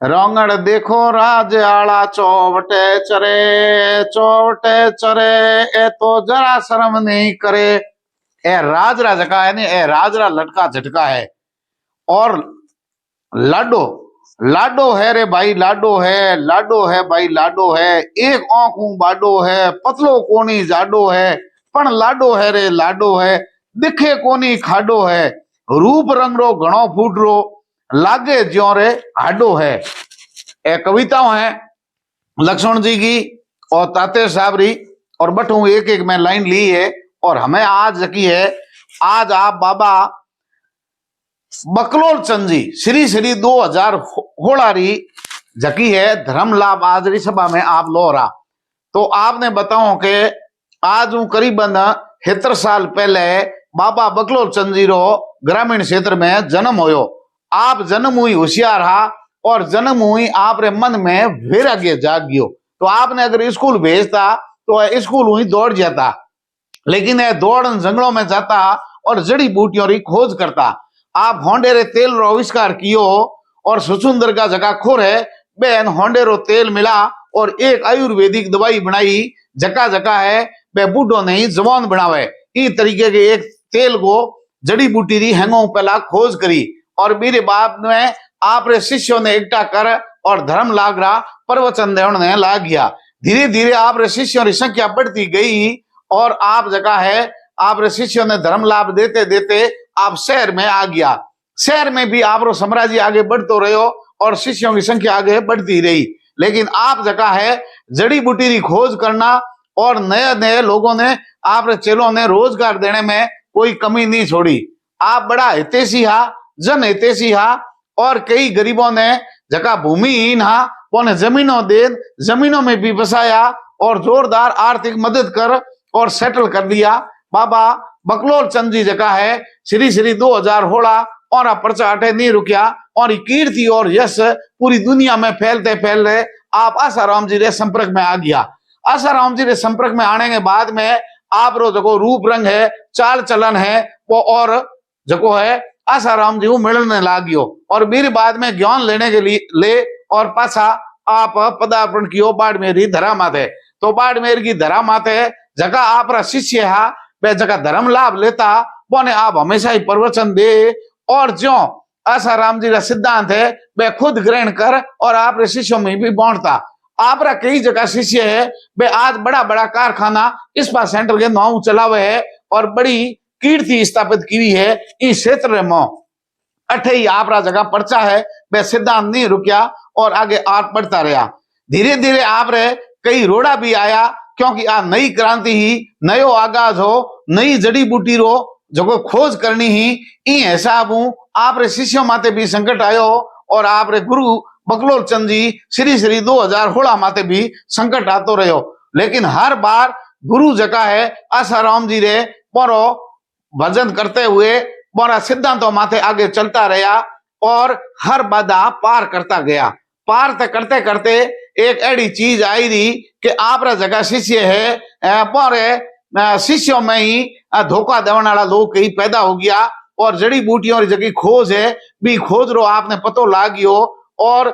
रोंगड़ देखो राज आला चौवटे चरे ए तो जरा शर्म नहीं करे। ए राजरा जका है नहीं, ए राजरा लटका झटका है। और लाडो लाडो है रे भाई, लाडो है भाई, लाडो है। एक आंखों बाडो है, पतलो कोनी जाडो है, पण लाडो है रे लाडो है। दिखे कोनी खाडो है, रूप रंगरो घणो फूटरो, लागे ज्यो रे हाडो है। ए कविताओं है लक्ष्मण जी की और ताते साबरी, और बटू एक एक में लाइन ली है। और हमें आज की है, आज आप बाबा बकलोल चंद जी श्री 2000 होलारी जकी है धर्म लाभ आजरी सभा में आप लो रहा। तो आपने बताओ कि आज हूं करीबन 70 साल पहले बाबा बकलोल चंद जी रो ग्रामीण क्षेत्र में जन्म होयो। आप जन्म हुई होशियार रहा और जन्म हुई आप रे मन में वैराग्य जाग गयो। तो आपने अगर स्कूल भेजता तो स्कूल हुई दौड़ जाता, लेकिन ये दौड़ जंगलों में जाता और जड़ी बूटियों की खोज करता। आप होंडेरे तेल रो आविष्कार कियो और सुसुंदर का जगह खोर है बेन होंडेरो तेल मिला और एक आयुर्वेदिक दवाई बनाई। जका जका है बे बूढ़ो नहीं जवान बनावे, इस तरीके के एक तेल को जड़ी बूटी री हैंगो पहला खोज करी। और मेरे बाप में आप रे शिष्यों ने एकटा कर और धर्म लाग रहा प्रवचन देने लाग गया। धीरे धीरे आप रे शिष्यों की संख्या बढ़ती गई और आप जगह है आप रे शिष्यों ने धर्म लाभ देते देते आप शहर में आ गया। शहर में भी आप रो साम्राज्य आगे बढ़ते रहे और शिष्यों की संख्या आगे बढ़ती रही। लेकिन आप जगह है जड़ी बूटी की खोज करना और नए नए लोगों ने आप रे चेलों ने रोजगार देने में कोई कमी नहीं छोड़ी। आप बड़ा हितैषी हा, जन हितैषी हा। और कई गरीबों ने जगह भूमिहीन हा उन्हें जमीनों दे, जमीनों में भी बसाया और जोरदार आर्थिक मदद कर और सेटल कर दिया। बाबा बकलोल चंद जी जगह है श्री 2000 होला और पर्चा अटे नहीं रुकिया और कीर्ति और यश पूरी दुनिया में फैलते फैलते आप आसाराम जी रे संपर्क में आ गया। आसाराम जी रे संपर्क में आने के बाद में आप रो जो रूप रंग है, चाल चलन है वो और जो है आसाराम जी वो मिलने लागियो। और मेरे बाद में ज्ञान लेने के लिए ले और पाछा आप पदार्पण कियो बाड़मेर की धरा माथे। तो बाड़मेर की धरा माथे जगह आप शिष्य है वे जगह धर्म लाभ लेता बोने आप हमेशा ही प्रवचन दे और जो आसाराम जी का सिद्धांत है वे खुद ग्रहण कर और आप शिष्यों में भी बांटता। आप कई जगह शिष्य है वे आज बड़ा बड़ा कारखाना इस्पात सेंटर के नाम चलावे है और बड़ी कीर्ति स्थापित की है इस क्षेत्र में। अठे ही आप जगह पर्चा है वे सिद्धांत नहीं रुकिया और आगे आप बढ़ता रहा। धीरे धीरे आप कई रोड़ा भी आया क्योंकि आ नई क्रांति ही नयो आगाज हो, नई जड़ी बूटी रो जो खोज करनी ही ई हिसाब हूं आप शिष्यों माते भी संकट आयो और आप गुरु बकलोल चंद जी श्री 2000 होला माते भी संकट आतो रहो। लेकिन हर बार गुरु जगह है आसाराम जी रे बोरो भजन करते हुए बोरा सिद्धांतों माथे आगे चलता रहा और हर बाधा पार करता गया। पार तक करते करते एक ऐसी चीज आई रही कि आप जगह शिष्य है बोरे शिष्यों में ही धोखा देने वाला लोग कहीं पैदा हो गया और जड़ी बूटियों की जगह खोज है भी खोज रो आपने पतो लागियो और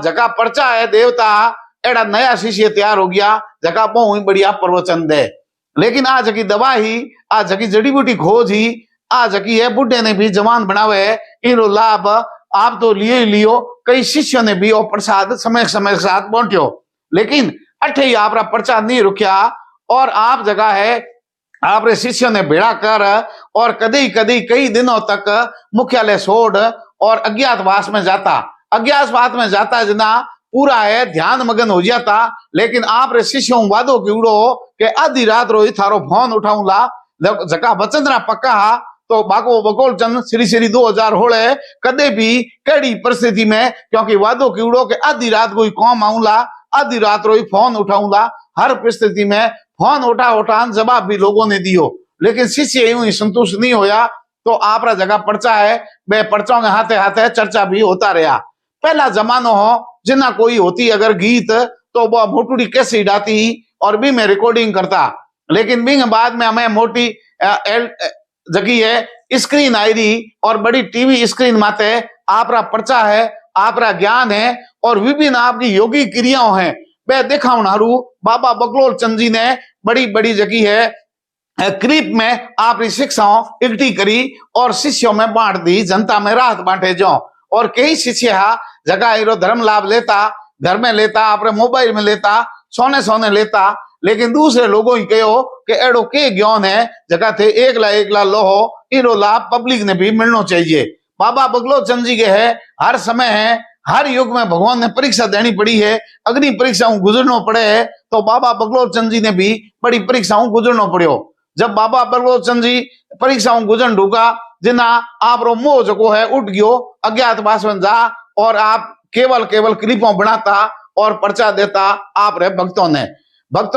जगह पर्चा है देवता एड़ा नया शिष्य तैयार हो गया जगह बहुत बढ़िया प्रवचन दे। लेकिन आज की दवा ही आज की जड़ी बूटी खोज ही आज की है बुढ़े ने भी जवान बनावे इनो लाभ आप तो लिए ही लियो। कई शिष्यों ने भी और प्रसाद समय समय के साथ बांटियो। लेकिन अठे ही आप पर्चा नहीं रुकिया और आप जगह है आप शिष्यों ने भेड़ा कर और कदी कदी कई दिनों तक मुख्यालय छोड़ और अज्ञातवास में जाता। अज्ञातवास में जाता जना पूरा है ध्यान मगन हो जाता। लेकिन आप शिष्यों वादो की उड़ो के आधी रात रो थारो फोन उठाऊंगा जगह बचंद्रा पक्का तो बाको बकलोल चंद श्री 2000 होले कदे भी कड़ी परिस्थिति में क्योंकि वादो की उड़ो के आधी रात कोई काम आऊंगा आधी रात रो फोन उठाऊंगा। हर परिस्थिति में फोन उठा जवाब भी लोगों ने दियो। लेकिन शिष्य यूं ही संतुष्ट नहीं होया तो आप जगह पर्चा है वे पर्चों के हाथे हाथे चर्चा भी होता रहा। पहला जमानो हो जिना कोई होती अगर गीत तो वह मोटूडी कैसे डाती और भी मैं रिकॉर्डिंग करता। लेकिन बिंग बाद में हमें मोटी जगी है स्क्रीन आई रही और बड़ी टीवी स्क्रीन माते आप पर्चा है आपरा ज्ञान है और विभिन्न आपकी योगी क्रियाओं हैं वे दिखावनारू बाबा बकलोल चंद जी ने बड़ी बड़ी जगह है क्रीप में आपकी शिक्षाओं इकट्ठी करी और शिष्यों में बांट दी, जनता में राहत बांटे जो। और कई शिष्य जगह इरो धर्म लाभ लेता, घर में लेता, अपने मोबाइल में लेता, सोने सोने लेता, लेकिन दूसरे लोगों ही कहो कि एडो के ज्ञान है जगह थे एक ला लो इरो लाभ पब्लिक ने भी मिलना चाहिए। बाबा बकलोल चंद जी के है हर समय है, हर युग में भगवान ने परीक्षा देनी पड़ी है, अग्नि परीक्षाओं गुजरना पड़े है, तो बाबा बकलोल चंद जी ने भी बड़ी परीक्षाओं गुजरना पड़ो। जब बाबा बकलोल चंद जी परीक्षाओं गुजरन ढूका जिना आप रो मोह जो है उठ गयो, अज्ञातवास में जा और आप केवल केवल क्लिपों बनाता और पर्चा देता। आप रे भक्तों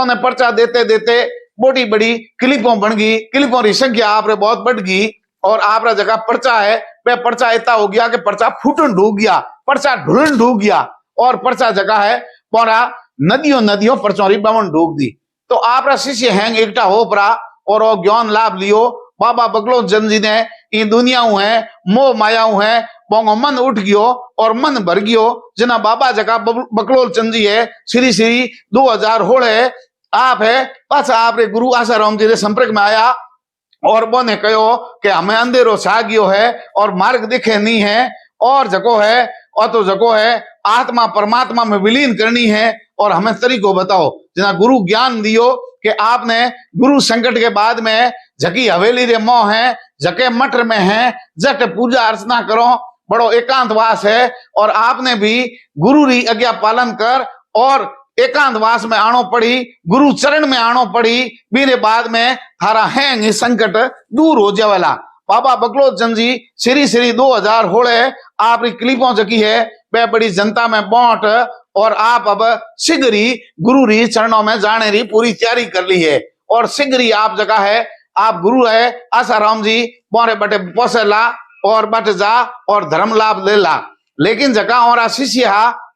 ने पर्चा देते देते बड़ी बड़ी क्लिपों बन गई, क्लिपों की संख्या आप रे बहुत बढ़ गई और आप रा जगह पर्चा है वह पर्चा इतना हो गया कि पर्चा फूटन ढूक गया, पर्चा ढुलन ढूक गया और पर्चा जगह है पूरा नदियों नदियों पर्चों री बवन ढूक दी। तो आप रा शिष्य हैंग एकटा हो परा और वो ज्ञान लाभ लियो। बाबा बकलोल चंद जी ने इन दुनिया है मोह माया है बोंगो मन उठ गयो और मन भर गयो। जना बाबा जगह बकलोल चंद जी है श्री श्री 2000 होड़े आप है बस आप रे गुरु आसाराम जी रे संपर्क में आया और बोने कहो कि हमें अंधेरो छा गयो है और मार्ग दिखे नहीं है और जको है और तो जको है आत्मा परमात्मा में विलीन करनी है और हमें तरीको बताओ। जना गुरु ज्ञान दियो कि आपने गुरु संकट के बाद में जकी हवेली रे मोह है, जके मठ में है, जट पूजा अर्चना करो, बड़ो एकांतवास है और आपने भी गुरु री आज्ञा पालन कर और एकांतवास में आनो पड़ी, गुरु चरण में आनो पड़ी, मेरे बाद में थारा है संकट दूर हो जावेला। बाबा बकलोल चंद जी श्री श्री 2000 होड़े आपकी क्लिपों जकी है वह बड़ी जनता में बांट और आप अब शीघ्र ही गुरु री चरणों में जाने री पूरी तैयारी कर ली है और शीघ्र ही आप जगह है आप गुरु है आसाराम जी बोरे बटे पोसे ला और बट जा और धर्म लाभ ले ला। लेकिन जगह और शिष्य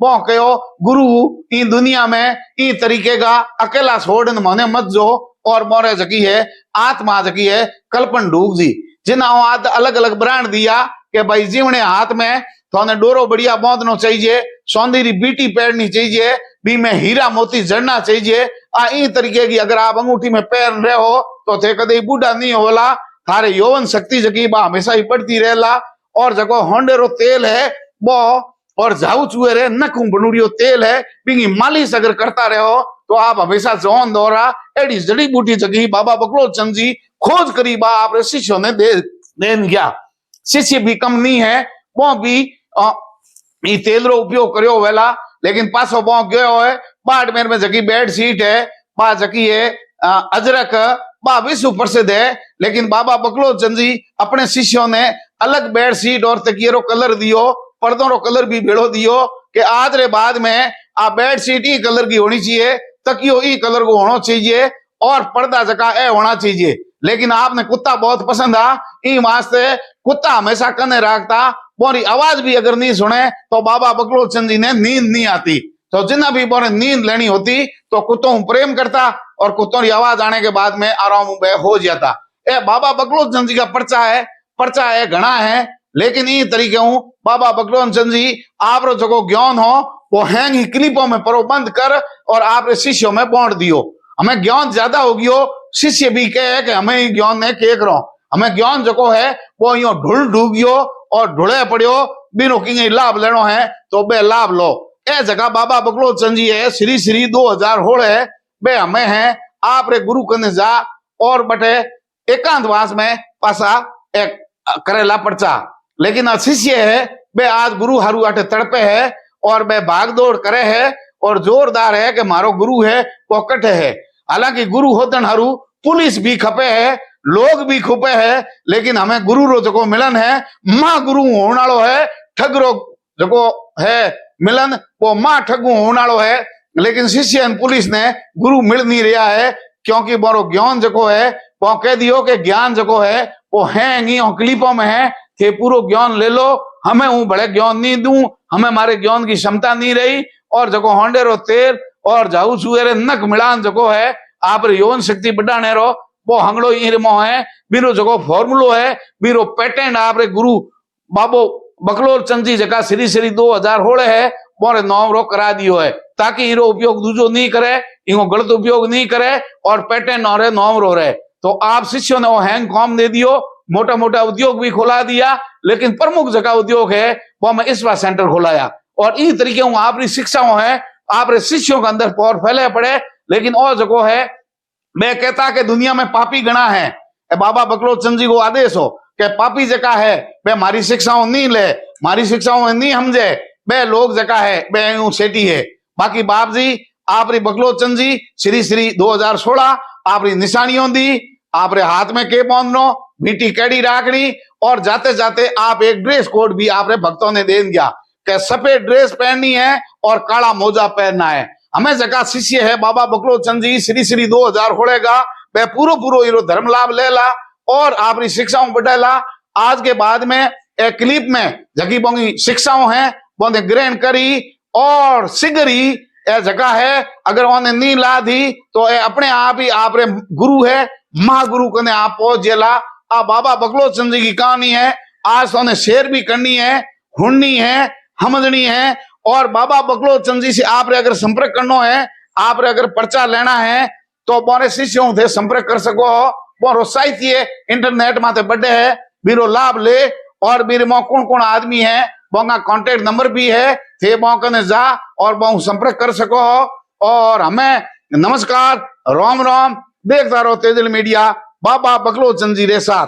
वो कहो गुरु इन दुनिया में इन तरीके का अकेला छोड़न मने मत जो और मोरे जकी है आत्मा जकी है कल्पन ढूक जी जिन्हें आज अलग अलग ब्रांड दिया कि भाई जीवने हाथ में थोने डोरो बढ़िया बांधना चाहिए, सौंदर्य बीटी पहननी चाहिए, बी में हीरा मोती जड़ना चाहिए। इन तरीके की अगर आप अंगूठी में पहन रहे हो तो थे कदे बूढ़ा नहीं होला, थारे यौवन शक्ति जकी बा हमेशा ही बढ़ती रहेला। और जको होंडेरो तेल है वो और झाऊ चुए रे नखू बनूड़ियो तेल है बिंगी मालिश अगर करता रहो तो आप हमेशा जौन दौरा एडी जड़ी बूटी जगी बाबा बकलोल चंद जी खोज करी बा आप शिष्यों ने देन गया। शिष्य भी कम नहीं है वो भी तेल रो उपयोग करो वेला, लेकिन पासो बो गयो है बाड़मेर में जकी बेड शीट है बा जकी है अजरक बा विश्व प्रसिद्ध है। लेकिन बाबा बकलोल चंद जी अपने शिष्यों ने अलग बेड शीट और तकिए रो कलर दियो, पर्दों रो कलर भी भेड़ो दियो कि आज रे बाद में आ बेड शीट ई कलर की होनी चाहिए, तकियो ई कलर को होना चाहिए और पर्दा जगह ए होना चाहिए। लेकिन आपने कुत्ता बहुत पसंद आ ई वास्ते कुत्ता हमेशा कने रखता, बोरी आवाज भी अगर नहीं सुने तो बाबा बकलोल चंद जी ने नींद नहीं आती। तो जिन्ना भी बोरे नींद लेनी होती तो कुत्तों प्रेम करता और कुत्तों की आवाज आने के बाद में आराम हो जाता। ए बाबा बकलोल चंद जी का पर्चा है घना है, लेकिन ई तरीके हूं बाबा बकलोल चंद जी आप रो जो ज्ञान हो वो हैंग ही क्लिपों में परो बंद कर और आप शिष्यों में बांट दियो। हमें ज्ञान ज्यादा हो गयो, शिष्य भी कहे कि हमें ज्ञान ने के करो, हमें ज्ञान जो है वो यो ढुल ढूगियो और ढुले पड़ियो बिनो की लाभ लेनो है तो बे लाभ लो। ए जगह बाबा बकलोल चंद जी है श्री श्री 2000 होड़े बे हमें है आप रे गुरु कने जा और बटे एकांतवास में पासा एक करेला पर्चा। लेकिन शिष्य है बे आज गुरु हरू आटे तड़पे है और बे भाग दौड़ करे है और जोरदार है कि मारो गुरु है वो कटे है। हालांकि गुरु होतन हरू पुलिस भी खपे है, लोग भी खुपे है, लेकिन हमें गुरु रो जो मिलन है मां गुरु होने वालो है, ठग रो जो है मिलन वो मां ठगू होने वालो है। लेकिन शिष्य पुलिस ने गुरु मिल नहीं रहा है क्योंकि बोरो ज्ञान जो है वो कह दियो कि ज्ञान जो है वो है नहीं क्लिपों में है कि पूरा ज्ञान ले लो, हमें वो बड़े ज्ञान नहीं दूं, हमें हमारे ज्ञान की क्षमता नहीं रही। और जो होंडेरो तेल और जाऊ सुएरे नक मिलान जो है आप यौन शक्ति बढ़ाने रो वो हंगड़ो इरमो है बीरो जो फॉर्मूलो है बीरो पेटेंट आप रे गुरु बाबो बकलोल चंद जी जका श्री श्री 2000 होड़े है बोरे नॉमरो करा दियो है ताकि इरो उपयोग दूजो नहीं करे, इको गलत उपयोग नहीं करे और पैटर्न और नॉमरो रहे। तो आप शिष्यों ने वो हैंग कॉम दे दियो, मोटा मोटा उद्योग भी खोला दिया, लेकिन प्रमुख जगह उद्योग है वो मैं इसवा सेंटर खोलाया। और इस तरीके हूँ आपकी शिक्षाओं है, आपरे शिष्यों के अंदर पौर फैले पड़े। लेकिन और जगह है मैं कहता कि दुनिया में पापी गणा है, बाबा बकलोल चंद जी को आदेश हो कि पापी जका है वे मारी शिक्षाओं नहीं ले, मारी शिक्षाओं नहीं समझे, वे लोग जका है वे यूं सेठी है। बाकी बाप जी आपरी बकलोल चंद जी श्री श्री 2016 आपरी निशानियों दी, आपरे हाथ में के बांधनो, मीठी कड़ी राखनी, और जाते जाते आप एक ड्रेस कोड भी आपरे भक्तों ने दे दिया कि सफेद ड्रेस पहननी है और काला मोजा पहनना है। हमें जगह शिष्य है बाबा बकलोल चंद जी श्री श्री 2000 होड़ेगा वह पूरो हीरो धर्म लाभ ले ला और आपरी शिक्षाओं बढ़ेला। आज के बाद में एक क्लिप में जकी बोंगी शिक्षाओं हैं बोंदे ग्रहण करी और सिगरी ए जगह है अगर उन्हें नहीं ला दी तो ए अपने आप ही आपरे गुरु है महागुरु कने आप पहुंच जेला। आ बाबा बकलोल चंद जी की कहानी है, आज तो उन्हें शेयर भी करनी है, हुड़नी है, समझनी है। और बाबा बकलोल चंद जी से आपने अगर संपर्क करना है, आपने अगर पर्चा लेना है तो बोरे शिष्यों थे संपर्क कर सको। बोरो साहित्य इंटरनेट माते बड़े है, बीरो लाभ ले। और बीरे में कौन कौन आदमी है बोंगा कॉन्टेक्ट नंबर भी है, थे कने जा और बहु संपर्क कर सको। और हमें नमस्कार राम राम, देखता रहो तेजल मीडिया, बाबा बकलोल चंद जी रे साथ।